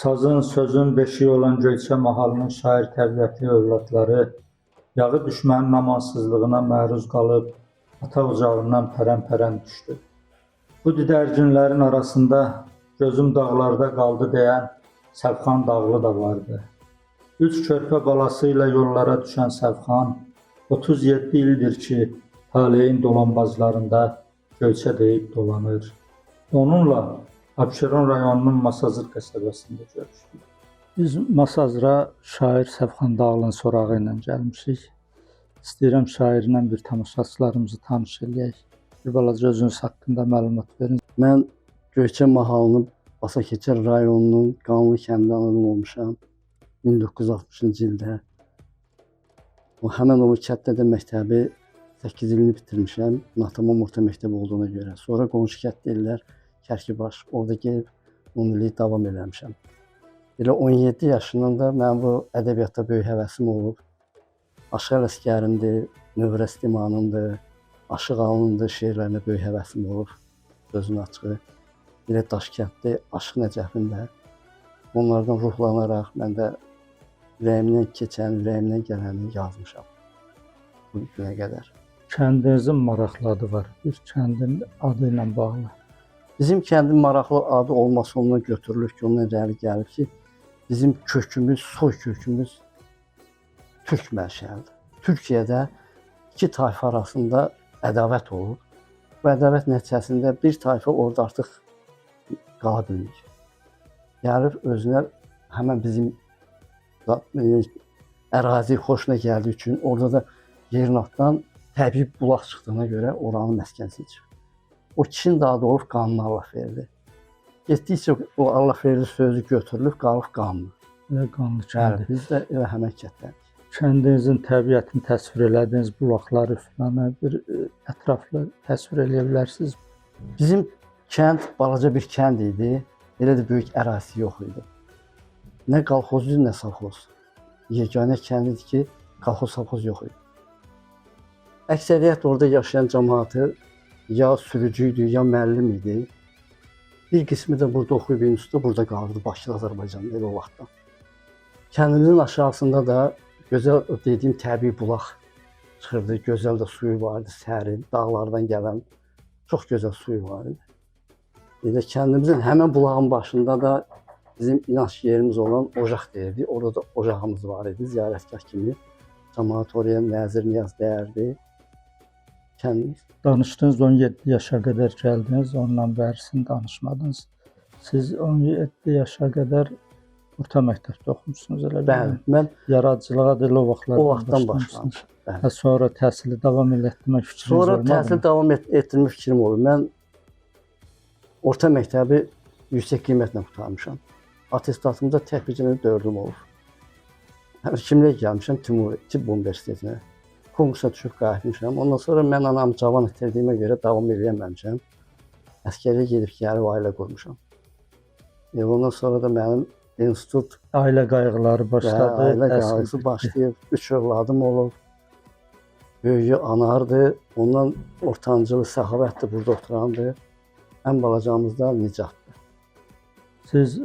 Sazın, sözün beşiği olan Göyçə mahalının şair təbiətli övladları yağı düşmənin amansızlığına məruz qalıb ata ocağından pərən-pərən düşdü. Bu didərginlərin arasında gözüm dağlarda qaldı deyən Səbxan Dağlı da vardı. Üç körpə balası ilə yollara düşən Səbxan 37 ildir ki, taleyin dolanbazlarında Göyçə deyib dolanır. Onunla Abşeron rayonunun Masazır qəsəbəsində görüşdük. Biz Masazıra şair Səbxan Dağlının sorağı ilə gəlmişik. İstəyirəm şairlə bir tamaşaçılarımızı tanış eləyək. Bir balaca özünüz haqqında məlumat verin. Mən Göyçə mahalının Basakəçər rayonunun Qanlı kəndində anadan olmuşam. 1960-cı ildə. Həmən o kətdə də məktəbi 8 ilini bitirmişəm. Natamam orta məktəbi olduğuna görə. Sonra qonşu kənd deyirlər Kərkibaş, orada gelib 10 illik davam eləmişəm. Elə 17 yaşından da mənim bu ədəbiyyatda böyük həvəsim olub. Aşıq Ələsgərindir, Növrə Stimanındır, Aşıq Alınındır şeirlərinə böyük həvəsim olub. Sözün açığı. Elə Daşkənddə, Aşıq Nəcəfində. Onlardan ruhlanaraq mən də ürəyimdən keçən, ürəyimdən gələni yazmışam bu günə qədər. Kəndinizin maraqlı adı var. Bir kəndin adı ilə bağlı. Bizim kəndin maraqlı adı olması ondan götürülür ki, ondan irəli gəlib ki, bizim kökümüz, soy kökümüz Türk mənşəlidir. Türkiyədə iki tayfa arasında ədavət olub. Bu ədavət nəticəsində bir tayfa orada artıq qala bilmir. Gəlib özünə həmən bizim ərazi xoşuna gəldiyi üçün orada da yerin altdan təbii bulaq çıxdığına görə oranın məskən seçib. O kişinin də adı olub Qanlı Allahverdi. Getdikcə o Allahverdi sözü götürülüb, qalıb Qanlı. Elə Qanlı kəndi. Biz də elə həmən kətdəndik. Kəndinizin təbiətini təsvir elədiniz, bulaqları falan bir ətraflı təsvir eləyə bilərsiniz. Bizim kənd balaca bir kənd idi. Elə də böyük ərazisi yox idi. Nə qalxozdur, nə savxoz. Yeganə kənd idi ki, qalxoz, savxoz yox idi. Əksəriyyət orada yaşayan cəmaatı ya sürücü idi, ya müəllim idi. Bir qismi də burada oxuyub institutda burada qalırdı, Bakıda, Azərbaycanda elə o vaxtdan. Kəndimizin aşağısında da gözəl dediyim təbii bulaq çıxırdı, gözəl də suyu vardı, sərin, dağlardan gələn çox gözəl suyu var idi. Elə kəndimizin həmən bulağın başında da bizim inanç yerimiz olan ocaq deyirdi. Orada da ocağımız var idi, ziyarətgah kimi. Cəmaat oraya nəzir niyaz dəyərdi. Kəndimiz. Danışdınız, 17 yaşa qədər gəldiniz, ondan bərisini danışmadınız. Siz 17 yaşa qədər orta məktəbdə oxumuşsunuz, elə bilmirəm. Bəli, mən yaradıcılığa da elə o vaxtdan başlamışam. Sonra təhsili davam etdirmək fikriniz olmadı mı? Sonra təhsil davam etdirmək fikrim oldu. Mən orta məktəbi yüksək qiymətlə qurtarmışam. Atestatımda tək bircə 4'üm olub. Həkimliyə gəlmişəm Tibb Universitetinə. Konkursa düşüb qayıtmışam. Ondan sonra mən anamı cavan itirdiyimə görə davam edəməmişəm. Əskəriyə gedib gəlib ailə qurmuşam. Ondan sonra da mənim institut ailə qayğıları başladı. Ailə qayğısı başlayıb. 3 övladım olub. Böyüyü Anardı. Ondan ortancılı Səxavətdir, burada oturandı. Ən balacamız da Nicatdır. Siz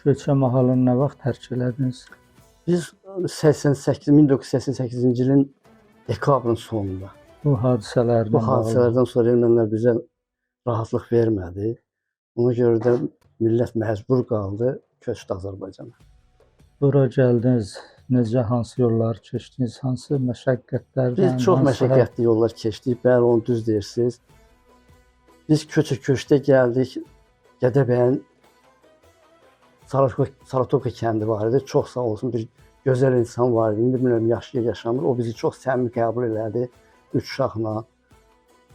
Göyçə mahalını nə vaxt tərk elədiniz? Biz 1988-ci ilin dekabrın sonunda. Bu hadisələrdən sonra ermənilər bizə rahatlıq vermədi. Ona görə də millət məcbur qaldı, köçdü Azərbaycana. Bura gəldiniz, necə, hansı yolları keçdiniz, hansı məşəqqətlərdən? Biz çox məşəqqətli yollar keçdik, bəli, onu düz deyirsiniz. Biz köçə-köçdə gəldik, Gədəbəyin Saratovka kəndi var idi, çox sağ olsun, bir gözəl insan var idi, bilmirəm yaşayır, yaşamır. O bizi çox səmimi qəbul elədi, 3 uşaqla,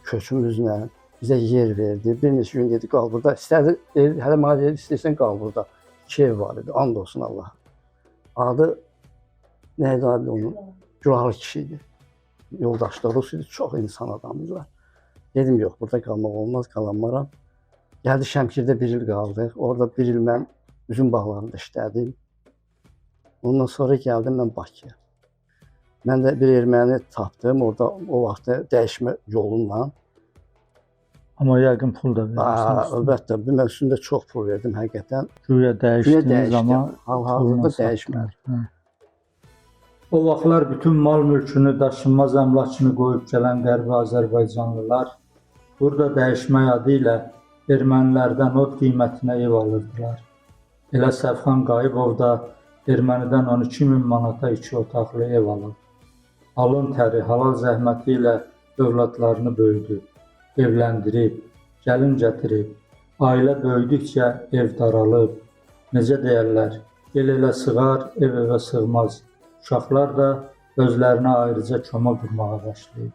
köçümüzlə bizə yer verdi. Bir neçə gün dedi, qal burada. İstədi, hələ mənə dedi, istəyirsən qal burada. 2 ev var idi, and olsun Allah. Adı neydi adı onun? Gülahlı kişi idi. yoldaşlar Rus idi, çox insan adamdılar. Dedim, yox, burada qalmaq olmaz, qalanmaram. Gəldi Şəmkirdə 1 il qaldıq. Orada 1 il mən üzüm bağlarında işlədim. Ondan sonra gəldim mən Bakıya. Mən də bir erməni tapdım, orada o vaxtda dəyişmə yolunla. Amma yəqin pul da verirsiniz. Əlbəttə, mən üstündə çox pul verdim həqiqətən. Güya dəyişdiniz amma hal-hazırda dəyişmədi. O vaxtlar bütün mal mülkünü, daşınmaz əmlakını qoyub gələn Qərbi Azərbaycanlılar burada dəyişmə adı ilə ermənilərdən od qiymətinə ev alırdılar. Elə Səfxan Qayıbov da ermənidən 12.000 manata 2 otaqlı ev alıb. Alın təri, halal zəhməti ilə övladlarını böyüdü, evləndirib, gəlin gətirib. Ailə böyüdükcə ev daralıb. Necə deyərlər, el elə sığar, ev evə sığmaz. Uşaqlar da özlərinə ayrıca koma qurmağa başlayıb.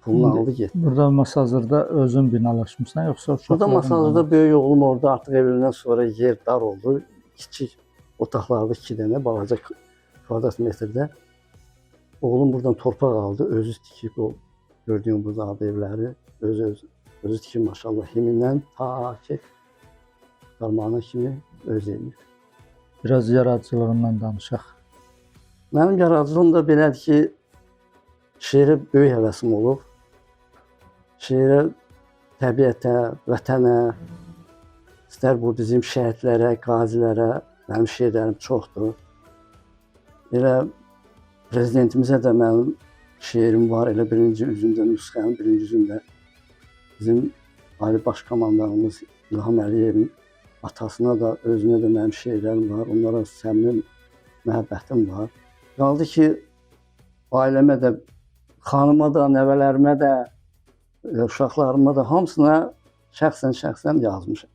Pulunu aldı getdi. Burada Masazırda özün binalaşmışsan, yoxsa uşaqların? Burada Masazırda böyük oğlum orada artıq evlilindən sonra yer dar oldu. Kiçik otaqlarda 2 dənə balaca kvadrat metrdə. Oğlum buradan torpaq aldı, özü tikib o gördüyüm burada adı evləri, özü tikib maşallah. Himindən ta ki qarmağına kimi öz eləyib. Biraz yaradıcılığından danışaq. Mənim yaradıcılığım da belədir ki, şeirə böyük həvəsim olub. Şeirə, təbiətə, vətənə, istər bu bizim şəhidlərə, qazilərə, mənim şeirlərim çoxdur. Elə prezidentimizə də mənim şeirim var, elə birinci üzündə, nüsxənin birinci üzündə bizim Ali Baş Komandanımız İlham Əliyevin atasına da, özünə də mənim şeirlərim var, onlara səmimi məhəbbətim var. Qaldı ki, ailəmə də, xanıma da, nəvələrimə də, uşaqlarıma da hamısına şəxsən yazmışam.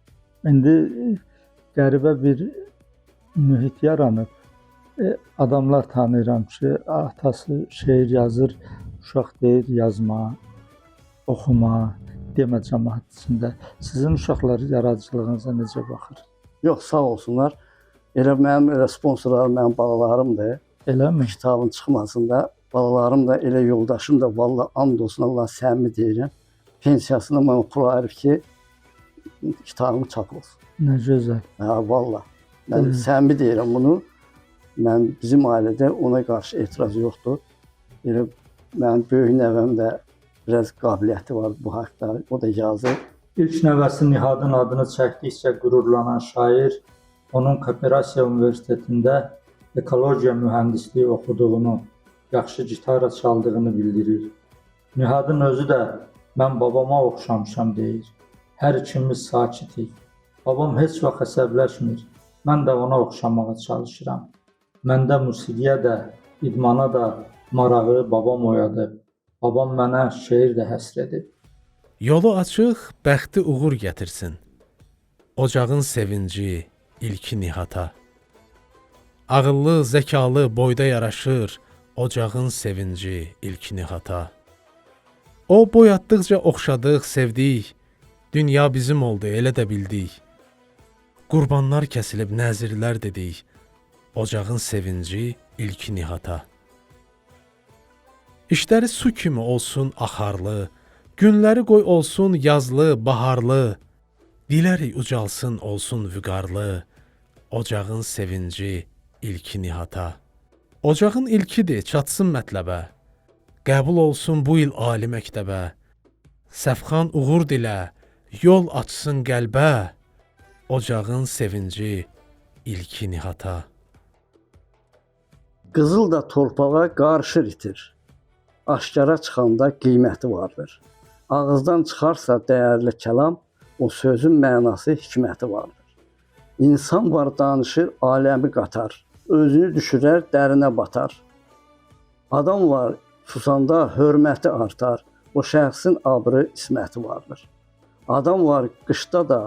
İndi qəribə bir mühit yaranıb. Adamlar tanıyıram ki, atası şeir yazır, uşaq deyir yazma, oxuma, demə cəmaət içində. Sizin uşaqlar yaradıcılığınıza necə baxır? Yox, sağ olsunlar. Elə mənim sponsorlarım mənim balalarımdır. Eləmi? Kitabın çıxmasında balalarım da, elə yoldaşım da vallahi and olsun, Allah səmimi deyirəm. Pensiyasını mənə pul ayırıb ki, kitabımı çap olsun. Nə gözəl. Vallahi. Mən səmimi deyirəm bunu. Bizim ailədə ona qarşı etiraz yoxdur. Elə mənim böyük nəvəm də biraz qabiliyyəti var bu haqda. O da yazır. İlk nəvəsi Nihadın adını çəkdikcə qürurlanan şair, onun Kooperasiya Universitetində ekologiya mühəndisliyi oxuduğunu, yaxşı gitara çaldığını bildirir. Nihadın özü də mən babama oxşamışam deyir. Hər ikimiz sakitik. Babam heç vaxt əsəbləşmir. Mən də ona oxşamağa çalışıram. Məndə musiqiyə də, idmana da marağı babam oyadıb. Babam mənə şeir də həsr edib. Yolu açıq, bəxti uğur gətirsin. Ocağın sevinci, ilki Nihata. Ağıllı, zəkalı, boyda yaraşır, ocağın sevinci, ilki Nihata. O boyatdıqca oxşadıq, sevdik. Dünya bizim oldu, elə də bildik. Qurbanlar kəsilib, nəzirlər dedik. Ocağın sevinci, ilki Nihata. İşləri su kimi olsun axarlı, günləri qoy olsun yazlı, baharlı, dilərik ucalsın olsun vüqarlı, ocağın sevinci, ilki Nihata. Ocağın ilkidir, çatsın mətləbə, qəbul olsun bu il ali məktəbə, Səfxan uğur dilə, yol açsın qəlbə, ocağın sevinci, ilki Nihata. Qızıl da torpağa qarışır itir. Aşkara çıxanda qiyməti vardır. Ağızdan çıxarsa dəyərli kəlam, o sözün mənası, hikməti vardır. İnsan var danışır, aləmi qatar. Özünü düşürər, dərinə batar. Adam var susanda hörməti artar. O şəxsin abrı, isməti vardır. Adam var qışda da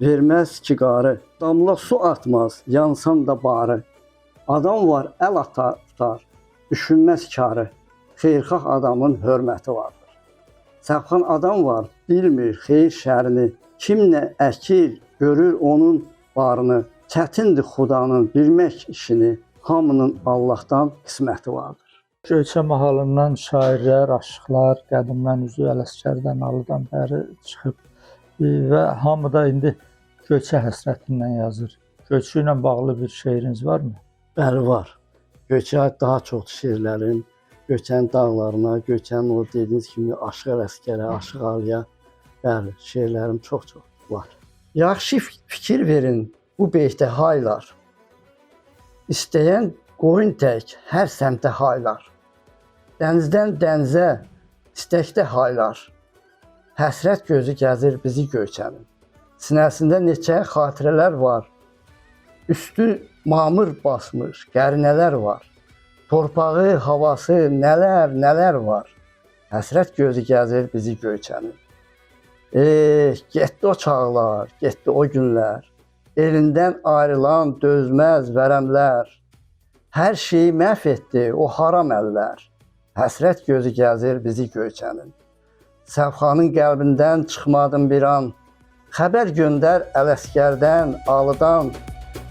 verməz ki qarı. Damla su atmaz, yansan da barı. Adam var əl tutar, düşünməz karı. Xeyrxah adamın hörməti vardır. Səfxan adam var, bilmir xeyir şərini. Kim nə əkir, görür onun barını. Çətindir xudanın bilmək işini. Hamının Allahdan qisməti vardır. Göyçə mahalından şairlər, aşıqlar qədimdən üzü Ələsgərdən, Alıdan bəri çıxıb və hamı da indi Göyçə həsrətindən yazır. Göyçü ilə bağlı bir şeiriniz varmı? Bəli var. Göyçəyə aid daha çox şeirlərim, Göyçənin dağlarına, Göyçənin o dediyiniz kimi Aşıq Ələsgərə, Aşıq Aliyə, bəli, şeirlərim çox var. Yaxşı fikir verin bu beytə haylar. İstəyən qoyun tək hər səmtə haylar. Dənizdən dənizə istəkdə haylar. Həsrət gözü gəzir bizi Göyçənin. Sinəsində neçə xatirələr var. Üstü mamır basmış qərinələr var. Torpağı, havası, nələr var. Həsrət gözü gəzir bizi Göyçənin. Getdi o çağlar, getdi o günlər. Elindən ayrılan dözməz vərəmlər. Hər şeyi məhv etdi o haram əllər. Həsrət gözü gəzir bizi Göyçənin. Səvxanın qəlbindən çıxmadım bir an. Xəbər göndər Ələsgərdən, Alıdan,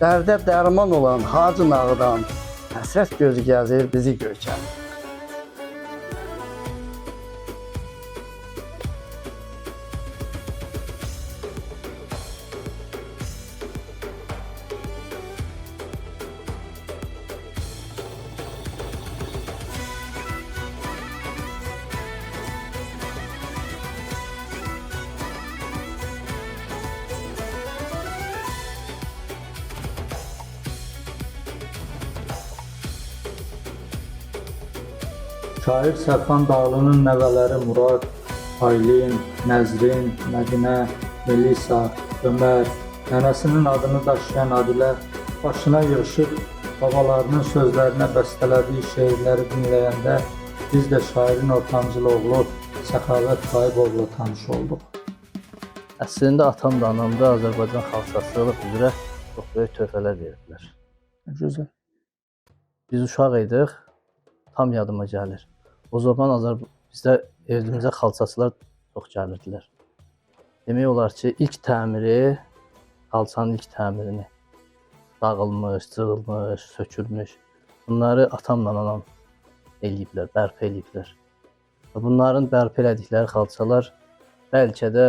dərdə dərman olan Hacı Nağıdan. Həsrət gözü gəzir bizi Göyçənin. Şair Sərxan Dağlı'nın nəvələri Murad, Aylin, Nəzrin, Mədinə, Melisa, Ömər, nənəsinin adını daşıyan Adilə başına yığışıb babalarının sözlərinə bəstələdiyi şeirləri dinləyəndə biz də şairin ortancıl oğlu Səxavət Qayıbovla tanış olduq. Əslində atam da anam da Azərbaycan xalçaçılıq üzrə çox böyük töhfələr verdilər. Gözəl. Biz uşaq idik, tam yadıma gəlir. O zaman bizdə evimizə xalçaçılar çox gəlirdilər. Demək olar ki, ilk təmiri, xalçanın ilk təmirini dağılmış, cırılmış, sökülmüş. Bunları atamla anam eləyiblər, bərpa eləyiblər. Bunların bərpa elədikləri xalçalar bəlkə də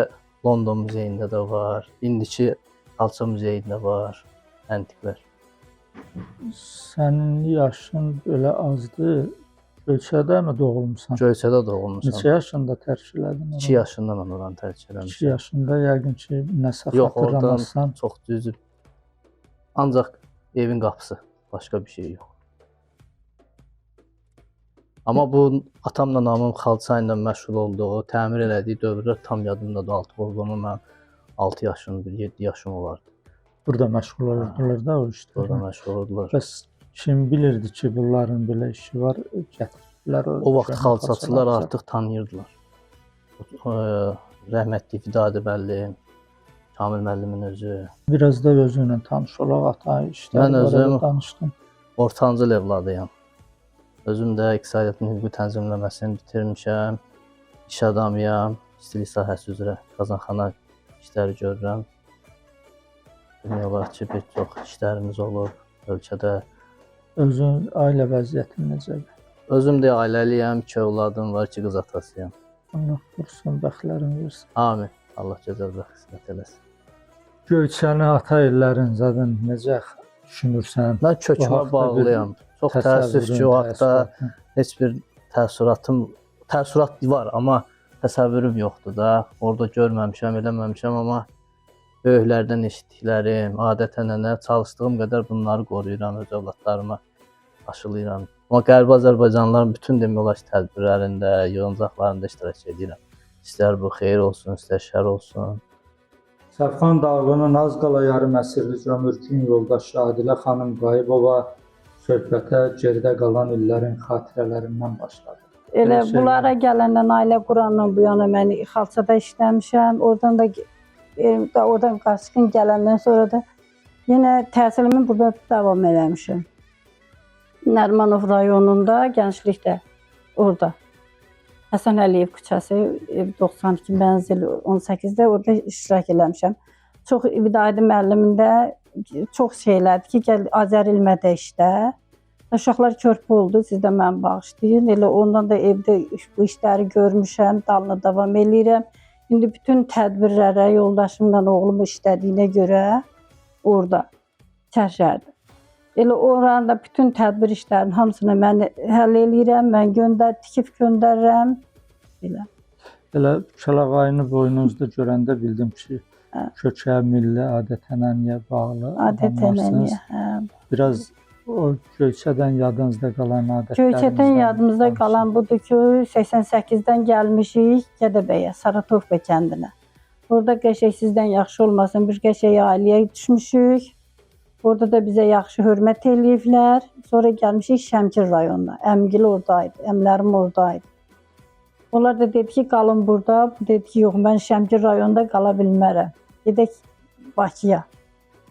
London muzeyində də var, indiki xalça muzeyində var, əntiqlər. Sənin yaşın belə azdır. Göyçədə mi doğulmusan? Göyçədə doğulmuşam. Neçə yaşında tərk elədin? 2 yaşında mən oranı tərk eləmişəm. 2 yaşında yəqin ki, nəsə Yox, oradan xatırlamazsan. çox düzdür. Ancaq evin qapısı, başqa bir şey yox. Amma bu atamla anamın xalça ilə məşğul olduğu, təmir elədiyi dövrlər tam yadımdadır. Altı olduğumu mən 6 yaşım, 7 yaşım olardı. Burada məşğul olurdular da o işdə. Orada məşğul oldular. Bəs kim bilirdi ki, bunların belə işi var, gətirdilər. O vaxt xalçaçılar artıq tanıyırdılar. Rəhmətli Vidadi müəllim, Kamil müəllimin özü. Biraz da özünlə tanış olaq, ata işləri Mən özüm danışdım. ortancıl evladıyam. Özüm də iqtisadiyyatın hüquqi tənzimləməsini bitirmişəm. İş adamıyam, istilik sahəsi üzrə qazanxana işləri görürəm. Demək olar ki, bir çox işlərimiz olub ölkədə. Özün ailə vəziyyətin necədir? Özüm də ailəliyəm, 2 övladım var, 2 qız atasıyam. Allah qorusun, bəxtlərini versin. Amin. Allah gözəl bəxtət eləsin. Göyçəni ata illərin zaten necə düşünürsən? Mən kökümə bağlıyam. Çox təəssüf ki, o haqda heç bir təəssürat var, amma təsəvvürüm yoxdur da. Orada görməmişəm, eləməmişəm, amma böyüklərdən eşitdiklərim, adət-ənənə çalışdığım qədər bunları qoruyuram, öz övladlarıma aşılayıram. Amma Qərbi Azərbaycanlıların bütün demək olar ki, tədbirlərində, yığıncaqlarında iştirak edirəm. İstər bu xeyir olsun, istər şər olsun. Sərxan Dağlı'nın az qala yarım əsrlik ömürkün yoldaşı Adilə xanım Qayıbova söhbətə geridə qalan illərin xatirələrindən başladı. Elə bunlara gələndən, ailə qurandan bu yana mən xalçada işləmişəm. Oradan qaçqın gələndən sonra da yenə təhsilimi burada davam eləmişəm. Nərimanov rayonunda, gənclikdə, orada. Həsən Əliyev küçəsi, 92 mənzil 18-də orada iştirak eləmişəm. Çox Vidadi müəllimində çox şeylərdir ki, gəl Azər ilmədə işlə. Uşaqlar körpə oldu, siz də məni bağışlayın. Elə ondan da evdə bu işləri görmüşəm, dalına davam eləyirəm. İndi bütün tədbirlərə yoldaşımla oğlum işlədiyinə görə orada Çərşəhərdə. Elə oranda bütün tədbir işlərinin hamısını mən həll eləyirəm, mən tikib göndərirəm. Elə. Elə kəlağayını boynunuzda görəndə bildim ki, kökə, milli, adət-ənənəyə bağlı Adət-ənənəyə, adamlarsınız. Biraz o Göyçədən yadınızda qalan adətlərinizdən Göyçədən yadımızda qalan budur ki, 88-dən gəlmişik Gədəbəyə, Saratovka kəndinə. Orada qəşəng sizdən yaxşı olmasın, bir qəşəng ailəyə düşmüşük. Orada da bizə yaxşı hörmət eləyiblər. Sonra gəlmişik Şəmkir rayonuna. Əmgil oradaydı, əmlərim oradaydı. Onlar da dedi ki, qalın burada. Bu dedi ki, yox, mən Şəmkir rayonunda qala bilmərəm. Gedək Bakıya.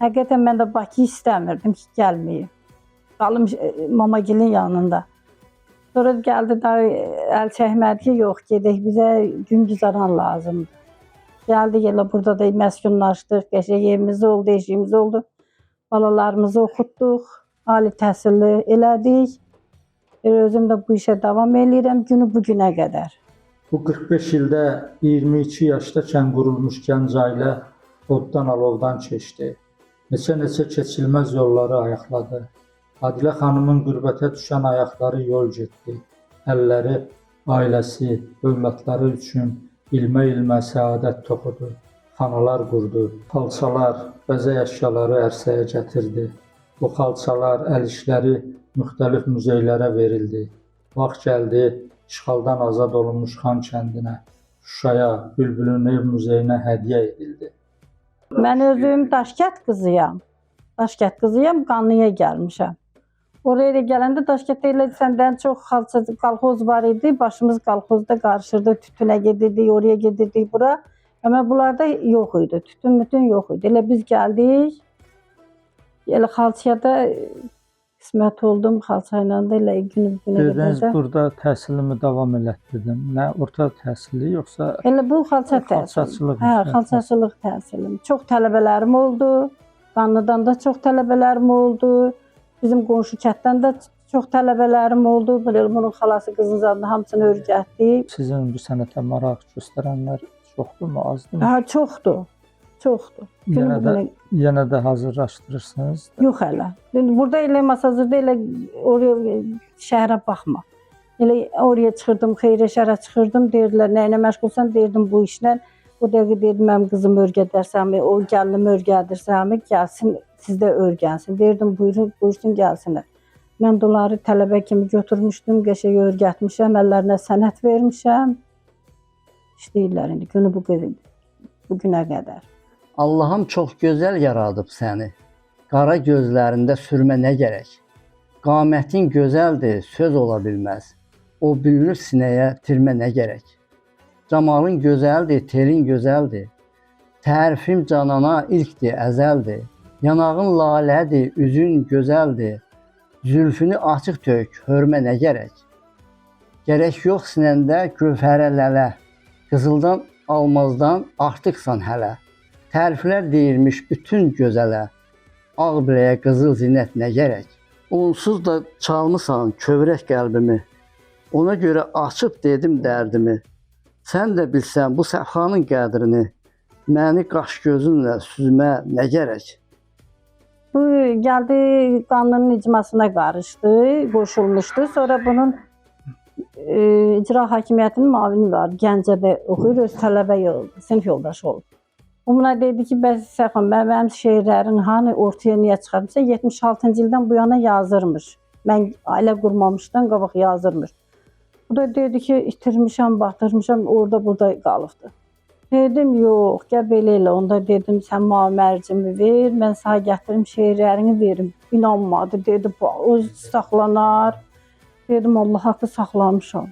Həqiqətən mən də Bakı istəmirdim ki, gəlməyim. Qalım Mamagilin yanında. Sonra gəldi da əl çəkmədi ki, yox, gedək, bizə gün güzaran lazımdır. Gəldik, elə burada da məskunlaşdıq, qəşəng evimiz oldu, eşiyimiz oldu. Balalarımızı oxutduq, ali təhsilli elədik. Özüm də bu işə davam eləyirəm günü bu günə qədər. Bu 45 ildə 22 yaşdakən qurulmuş gənc ailə oddan alovdan keçdi. Neçə keçilməz yolları ayaqladı. Adilə xanımın qürbətə düşən ayaqları yol getdi. Əlləri, ailəsi, övladları üçün ilmə-ilmə səadət toxudu. Xanalar qurdu, xalçalar, bəzək əşyaları ərsəyə gətirdi. Bu xalçalar, əl işləri müxtəlif muzeylərə verildi. Vaxt gəldi, işğaldan azad olunmuş Xan kəndinə, Şuşaya, Bülbülün ev muzeyinə hədiyyə edildi. Mən özüm Daşkət qızıyam. Daşkət qızıyam, Qanlıya gəlmişəm. Oraya gələndə Daşkətdə elə səndən çox qalxoz var idi. Başımız qalxozda qarışırdı, tütünə gedirdik, oraya gedirdik, bura. Amma bunlarda yox idi, tütün yox idi. Elə biz gəldik, elə xalçiyada qismət oldum, xalçayla da elə günü günə Dediniz, gedəcəm. burada təhsilimi davam elətdirdim. Nə orta təhsili, yoxsa Elə bu xalça təhsili. xalçaçılıq? Hə, xalçaçılıq təhsilim. Çox tələbələrim oldu. Qanlıdan da çox tələbələrim oldu. Bizim qonşu kənddən də çox tələbələrim oldu. Bunun xalası qızın zadını hamısını öyrətdik. Sizin bu sənətə maraq göstərənlər çoxdurmu, azdırmı? Hə, çoxdur. Çoxdur. Yenə də hazırlaşdırırsınız? Yox hələ. Burada elə masazırda elə oraya şəhərə baxma. Elə oraya çıxırdım, xeyrə şəhərə çıxırdım, deyirdilər, nə ilə məşğulsan, deyirdim bu işlə. O dəqiqə dedim, mənim qızım örgədərsəmi, o gəlinim örgədirsəmi, gəlsin, siz də örgənsin. Deyirdim, buyursun, gəlsinlər. Mən də onları tələbə kimi götürmüşdüm, qəşəng örgətmişəm, əllərinə sənət vermişəm. İşləyirlər indi, günü bu günə qədər. Allahım çox gözəl yaradıb səni. Qara gözlərində sürmə nə gərək? Qamətin gözəldir, söz ola bilməz. O bürünür sinəyə, tirmə nə gərək? Camalın gözəldir, telin gözəldir. Tərifim canana ilkdir, əzəldir. Yanağın lalədir, üzün gözəldir. Zülfünü açıq tök, hörmə nə gərək? Gərək yox sinəndə gövhərə lələ. Qızıldan, almazdan artıqsan hələ. Təriflər deyirmiş bütün gözələ. Ağ biləyə qızıl zinət nə gərək? Onsuz da çalmısan kövrək qəlbimi. Ona görə açıb dedim dərdimi. Sən də bilsən bu səfhanın qədrini. Məni qaş gözünlə süzmə nə gərək? Bu gəldi qanunun icmasına qarışdı, qoşulmuşdu. Sonra bunun icra hakimiyyətinin müavini var. Gəncədə oxuyur, öz tələbə sinif yoldaşı olub. O buna dedi ki, bəs Səfan, mənim şeirlərin hani ortaya niyə çıxarmışsa, 76-cı ildən bu yana yazırmış. Mən ailə qurmamışdan qabaq yazırmış. Bu da dedi ki, itirmişəm, batırmışam, orada burada qalıbdı. Dedim, yox, gəl belə elə. Onda dedim, sən mərcimi ver, mən sənə gətirim, şeirlərini verim. İnanmadı, dedi, o saxlanar. Dedim, Allah haqqı saxlamışam.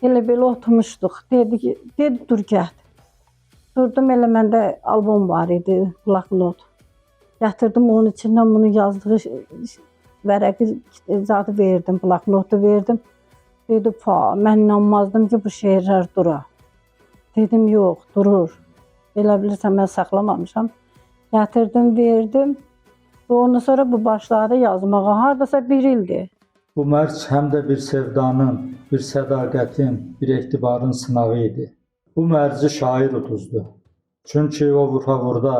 Elə-belə oturmuşduq. Dedi, dur gəl. Durdum, elə məndə albom var idi, bloknot. Gətirdim, onun içindən bunu yazdığı vərəqi zadı verdim, bloknotu verdim. Dedi, mən inanmazdım ki, bu şeirlər durar. Dedim, yox, durur. Elə bilirsən, mən saxlamamışam. Gətirdim, verdim. Və ondan sonra bu başladı yazmağa. Hardasa bir ildir. Bu mərc həm də bir sevdanın, bir sədaqətin, bir etibarın sınağı idi. Bu mərci şair uduzdu. Çünki o vurha-vurda,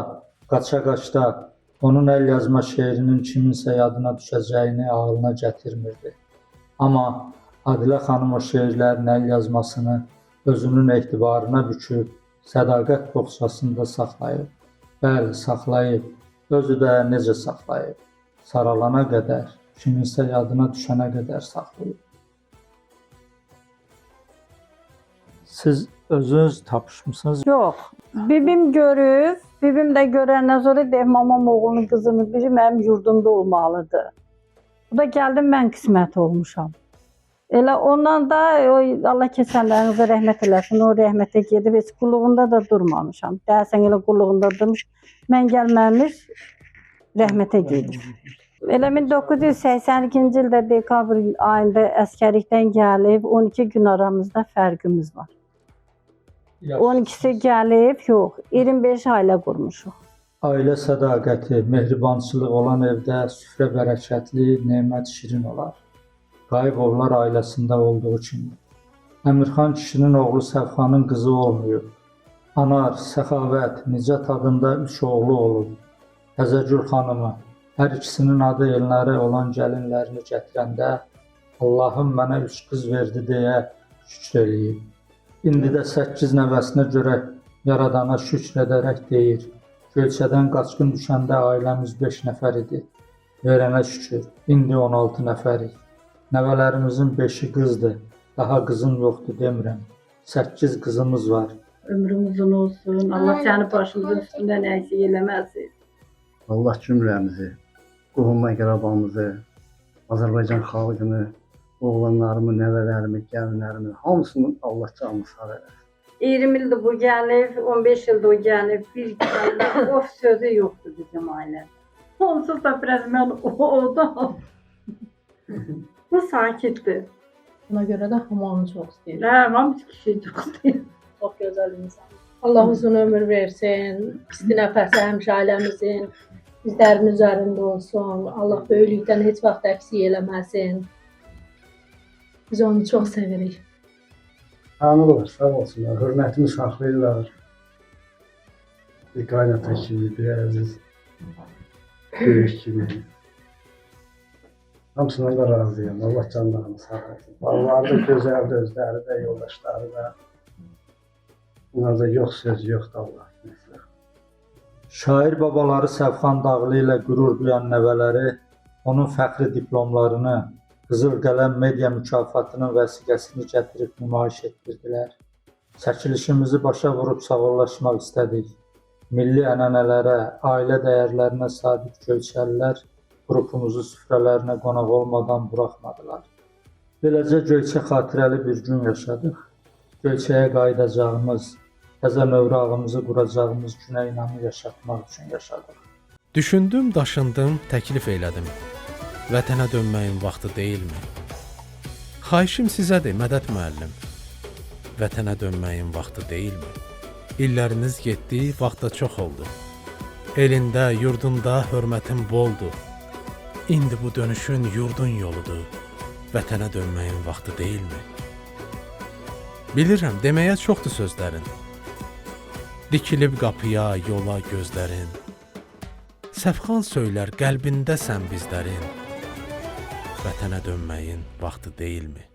qaça-qaçda onun əl yazma şeirinin kiminsə yadına düşəcəyini ağlına gətirmirdi. Amma Adilə xanım o şeirlərin əl yazmasını özünün etibarına büküb, sədaqət boxçasında saxlayıb. Bəli, saxlayıb. Özü də necə saxlayıb? Saralana qədər, kiminsə yadına düşənə qədər saxlayıb. Siz özünüz tapışmısınız? Yox. Bibim görüb, bibim də görəndən sonra deyir, mamam oğlunun qızını biri mənim yurdumda olmalıdır. Bu da gəldim, mən qismət olmuşam. Elə ondan da Allah keçənlərinizə rəhmət eləsin, o rəhmətə gedib, heç qulluğunda da durmamışam. Dərsən elə qulluğunda durmuş, mən gəlməmiş rəhmətə gedib. Elə 1982-ci ildə dekabr ayında əskərlikdən gəlib, 12 gün aramızda fərqimiz var. 12-si gəlib, yox, 25 ailə qurmuşuq. Ailə sədaqəti, mehribançılıq olan evdə süfrə bərəkətli, nemət şirin olar. Qayıbovlar ailəsində olduğu kimi. Əmirxan kişinin oğlu Səfxanın qızı olmayıb. Anar, Səxavət, Nicət adında 3 oğlu olub. Təzəgül xanımı, hər ikisinin adı elləri olan gəlinlərini gətirəndə Allahım mənə 3 qız verdi deyə şükür eləyib. İndi də 8 nəvəsinə görə Yaradana şükür edərək deyir. Göyçədən qaçqın düşəndə ailəmiz 5 nəfər idi. Verənə şükür, indi 16 nəfərik. Nəvələrimizin 5-i qızdır, daha qızım yoxdur demirəm. 8 qızımız var. Ömrüm uzun olsun, Allah səni başımızın üstündən əksik eləməsin. Allah cümləmizi, qohum-əqrabamızı, Azərbaycan xalqını, oğlanlarımı, nəvələrimi, gəlinlərimi, hamısını Allah canını sağ eləsin. 20 ildir bu gəlib, 15 ildir o gəlib, bir gəlib, of sözü yoxdur bizim ailədə. Onsuz da biraz mən oldum. Bu sakitdir. Buna görə də hamamı çox istəyir. Hamı kişi çox istəyir. Çox gözəl insan. Allah uzun ömür versin. Pisti nəfəsi həmişə ailəmizin bizlərin üzərində olsun. Allah böyüklükdən heç vaxt əksik eləməsin. Biz onu çox sevirik. Tanrılar, sağ olsunlar, hörmətimi saxlayırlar. Bir qaynata kimi, bir əziz, böyük kimi. Hamısından da razıyam. Allah canlarını sağ olsun. Balaları da gözəldir, özləri də, yoldaşları da. Bunlarda yox söz yoxdur Allah. Şair babaları Səfxan Dağlı ilə qürur duyan nəvələri onun fəxri diplomlarını, Qızıl Qələm Media mükafatının vəsiqəsini gətirib nümayiş etdirdilər. Çəkilişimizi başa vurub sağollaşmaq istədik. Milli ənənələrə, ailə dəyərlərinə sadiq Göyçəlilər qrupumuzu süfrələrinə qonaq olmadan buraxmadılar. Beləcə Göyçə xatirəli bir gün yaşadıq. Göyçəyə qayıdacağımız, təzə növrağımızı quracağımız günə inamı yaşatmaq üçün yaşadıq. Düşündüm, daşındım, təklif elədim. Vətənə dönməyin vaxtı deyilmi? Xahişim sizədir, Mədəd müəllim. Vətənə dönməyin vaxtı deyilmi? İlləriniz getdi, vaxt da çox oldu. Elində, yurdunda hörmətim boldur. İndi bu dönüşün yurdun yoludur. Vətənə dönməyin vaxtı deyilmi? Bilirəm, deməyə çoxdur sözlərin. Dikilib qapıya, yola gözlərin. Səfxan söylər, qəlbindəsən bizlərin. Vətənə dönməyin vaxtı deyilmi?